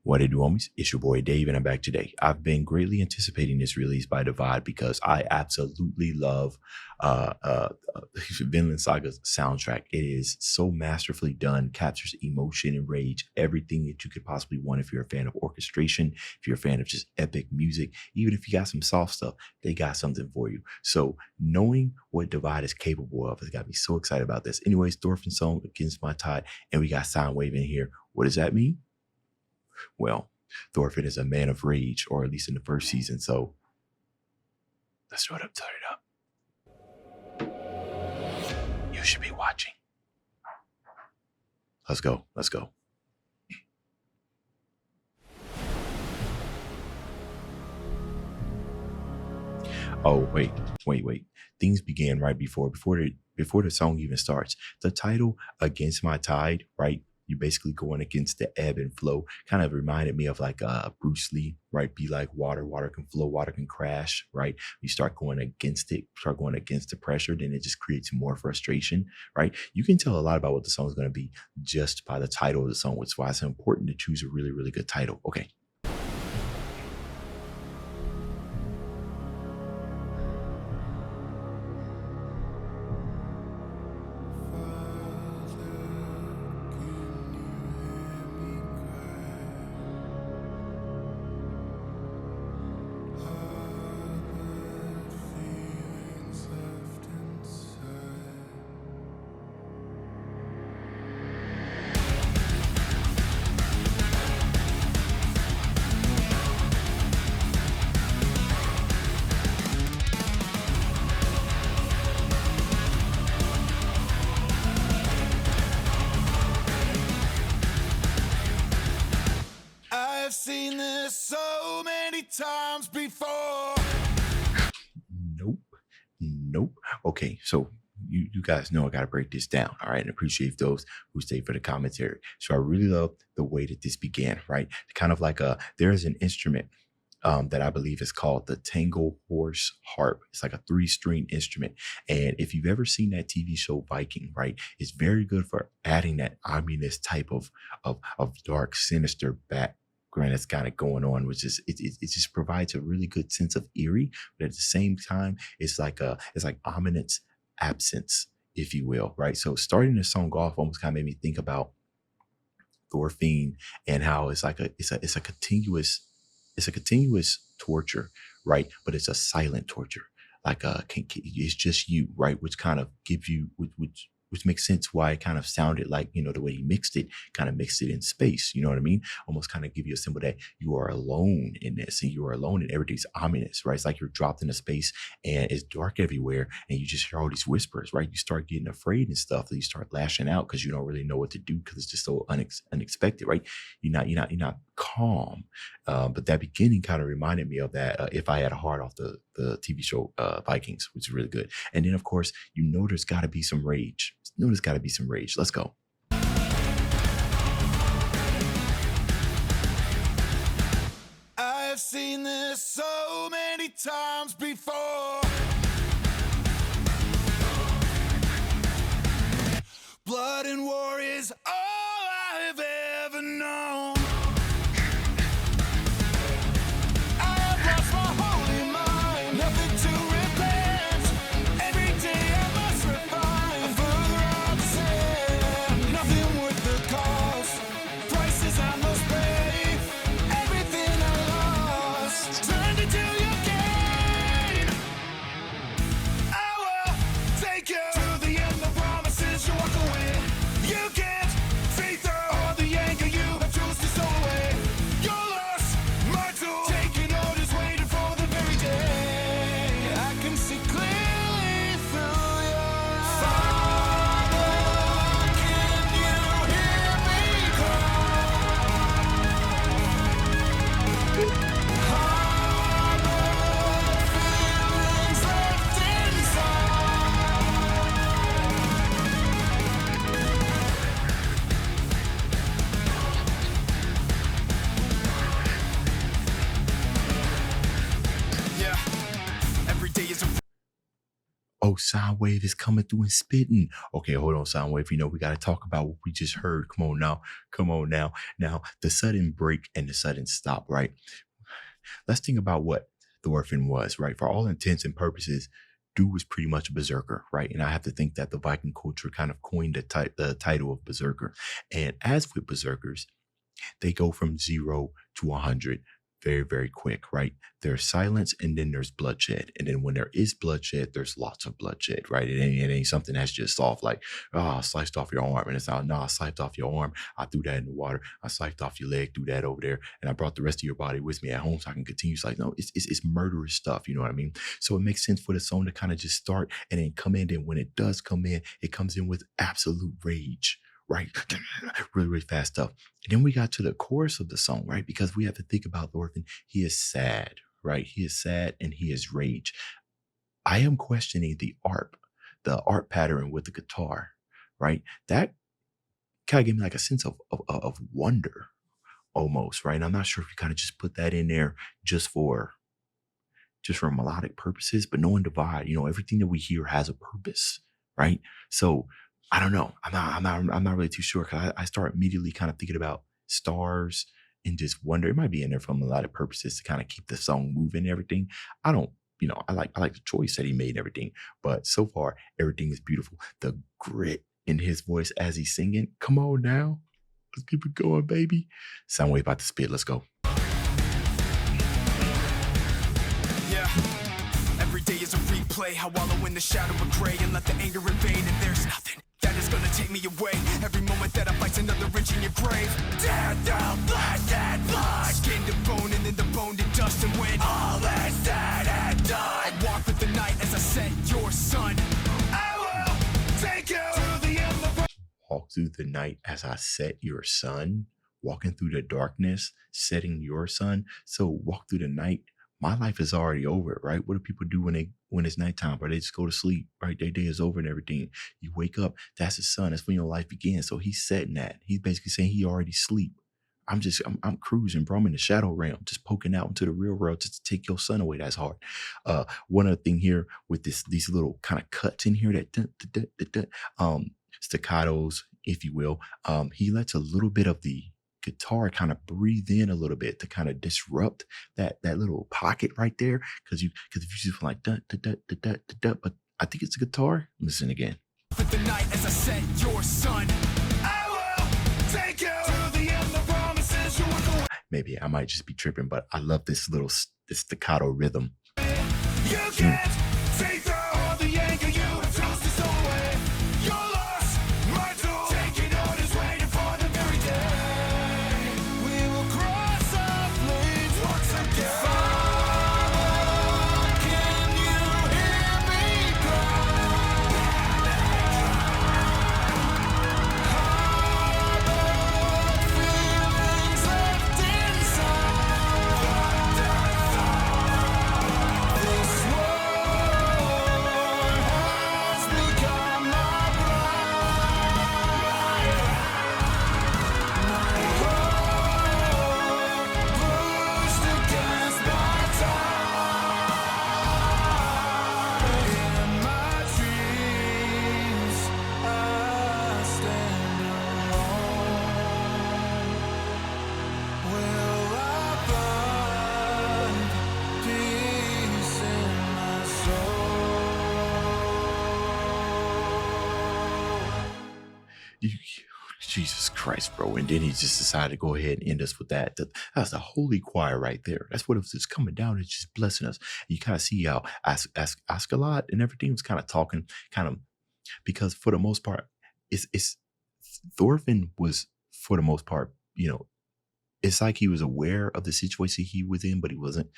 What it do, homies? It's your boy Dave, and I'm back today. I've been greatly anticipating this release by Divide because I absolutely love Vinland Saga's soundtrack. It is so masterfully done, captures emotion and rage, everything that you could possibly want if you're a fan of orchestration, if you're a fan of just epic music, even if you got some soft stuff, they got something for you. So knowing what Divide is capable of has got me so excited about this. Anyways, Thorfinn song Against My Tide, and we got Sinewave in here. What does that mean? Well, Thorfinn is a man of rage, or at least in the first season. So let's throw it up, turn it up. You should be watching. Let's go. Let's go. Oh, wait. Things began right before the song even starts. The title Against My Tide, right? You're basically going against the ebb and flow. Kind of reminded me of like Bruce Lee, right? Be like water. Water can flow, water can crash, right? You start going against it, start going against the pressure, then it just creates more frustration, right? You can tell a lot about what the song is going to be just by the title of the song, which is why it's important to choose a really, really good title. Okay. I've seen this so many times before. Nope. Okay, so you guys know I got to break this down, all right? And appreciate those who stay for the commentary. So I really love the way that this began, right? Kind of like there is an instrument that I believe is called the Tangle Horse Harp. It's like a 3-string instrument. And if you've ever seen that TV show Viking, right, it's very good for adding that ominous type of dark, sinister background that's kind of going on, which is it just provides a really good sense of eerie, but at the same time, it's like ominous absence, if you will, right? So starting the song off almost kind of made me think about Thorfinn and how it's a continuous torture, right? But it's a silent torture, like it's just you, right? Which kind of gives you which makes sense why it kind of sounded like, you know, the way he mixed it, kind of mixed it in space. You know what I mean? Almost kind of give you a symbol that you are alone in this, and you are alone, and everything's ominous, right? It's like you're dropped into space and it's dark everywhere, and you just hear all these whispers, right? You start getting afraid and stuff, and you start lashing out because you don't really know what to do because it's just so unexpected, right? You're not calm. But that beginning kind of reminded me of that If I Had a Heart off the TV show Vikings, which is really good. And then of course, you know, there's got to be some rage. Let's go. I've seen this so many times before. Blood and war is all I've ever known. I've lost my holy mind, nothing to repent. Every day I must refine, further I'll descend. Nothing worth the cost, prices I must pay. Everything I lost, turned into your gain. I will take you to the end of promises you walk away. You can't Oh, Sinewave is coming through and spitting. Okay, hold on, Sinewave. We got to talk about what we just heard. Come on now. Come on now. Now, the sudden break and the sudden stop, right? Let's think about what Thorfinn was, right? For all intents and purposes, dude was pretty much a berserker, right? And I have to think that the Viking culture kind of coined the title of berserker. And as with berserkers, they go from 0 to 100 very, very quick, right? There's silence and then there's bloodshed. And then when there is bloodshed, there's lots of bloodshed, right? It ain't something that's just soft, like, oh, I sliced off your arm. And it's not, no, I sliced off your arm. I threw that in the water. I sliced off your leg, threw that over there. And I brought the rest of your body with me at home so I can continue. It's like, no, it's murderous stuff. You know what I mean? So it makes sense for the song to kind of just start and then come in. And when it does come in, it comes in with absolute rage, right? Really, really fast stuff. And then we got to the chorus of the song, right? Because we have to think about Thorfinn. He is sad, right? He is sad and he is rage. I am questioning the art pattern with the guitar, right? That kind of gave me like a sense of wonder almost, right? And I'm not sure if you kind of just put that in there just for melodic purposes, but knowing divide, everything that we hear has a purpose, right? So I don't know. I'm not really too sure because I start immediately kind of thinking about stars and just wonder. It might be in there for a lot of purposes to kind of keep the song moving and everything. I don't, I like the choice that he made and everything. But so far, everything is beautiful. The grit in his voice as he's singing. Come on now. Let's keep it going, baby. Soundwave about to spit. Let's go. Yeah. Every day is a replay. I wallow in the shadow of gray and let the anger invade. And there's nothing that is gonna take me away. Every moment that I fight's another inch in your grave. Tear down flesh and blood, skin to bone and then the bone to dust. And when all is said and done, I walk with the night as I set your sun. I will take you to the end of Walk through the night as I set your sun. Walking through the darkness, setting your sun. So walk through the night. My life is already over, right? What do people do when it's nighttime, or they just go to sleep, right? Their day is over and everything. You wake up, that's the sun. That's when your life begins. So he's setting that. He's basically saying he already sleep. I'm cruising, bro. I'm in the shadow realm, just poking out into the real world just to take your sun away. That's hard. One other thing here with these little kind of cuts in here that staccatos, if you will. He lets a little bit of the guitar kind of breathe in a little bit to kind of disrupt that little pocket right there. Because if you just like but I think it's a guitar. Listen again. For the night as I set your sun, I will take you to the end of promises you were going. Maybe I might just be tripping, but I love this staccato rhythm. You can't take the anger you have chose to stow away. You're lost, my tool. Taking orders, waiting for the very day. We will cross our flames once again. Father, can you hear me cry? Harbor feelings left inside. This world has become my bride. Pushed against my tide. In my dreams, I stand alone. Will I find peace in my soul? Jesus Christ, bro. And then he just decided to go ahead and end us with that. That's the holy choir right there. That's what it was just coming down and just blessing us. And you kind of see how Ascalon and everything was kind of talking, because for the most part, it's Thorfinn was, for the most part, it's like he was aware of the situation he was in, but he wasn't.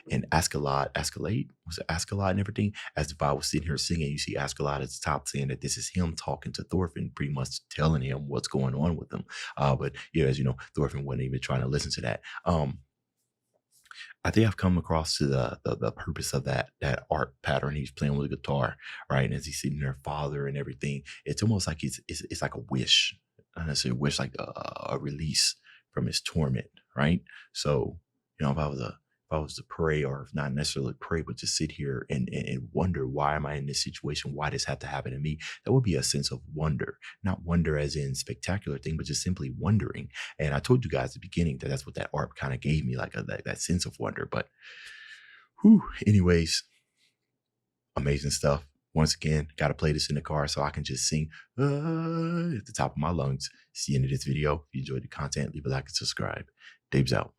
And Ascalon and everything. As if I was sitting here singing, you see Ascalon at the top saying that this is him talking to Thorfinn, pretty much telling him what's going on with him. But yeah, as you know, Thorfinn wasn't even trying to listen to that. I think I've come across to the purpose of that art pattern. He's playing with a guitar, right? And as he's sitting there, father and everything, it's almost like it's like a wish. Not necessarily a wish, like a release from his torment, right? So, if if I was to pray, or if not necessarily pray, but just sit here and wonder, why am I in this situation? Why does have to happen to me? That would be a sense of wonder, not wonder as in spectacular thing, but just simply wondering. And I told you guys at the beginning that that's what that art kind of gave me, like that sense of wonder. But anyways, amazing stuff. Once again, got to play this in the car so I can just sing at the top of my lungs. See you in this video. If you enjoyed the content, leave a like and subscribe. Dave's out.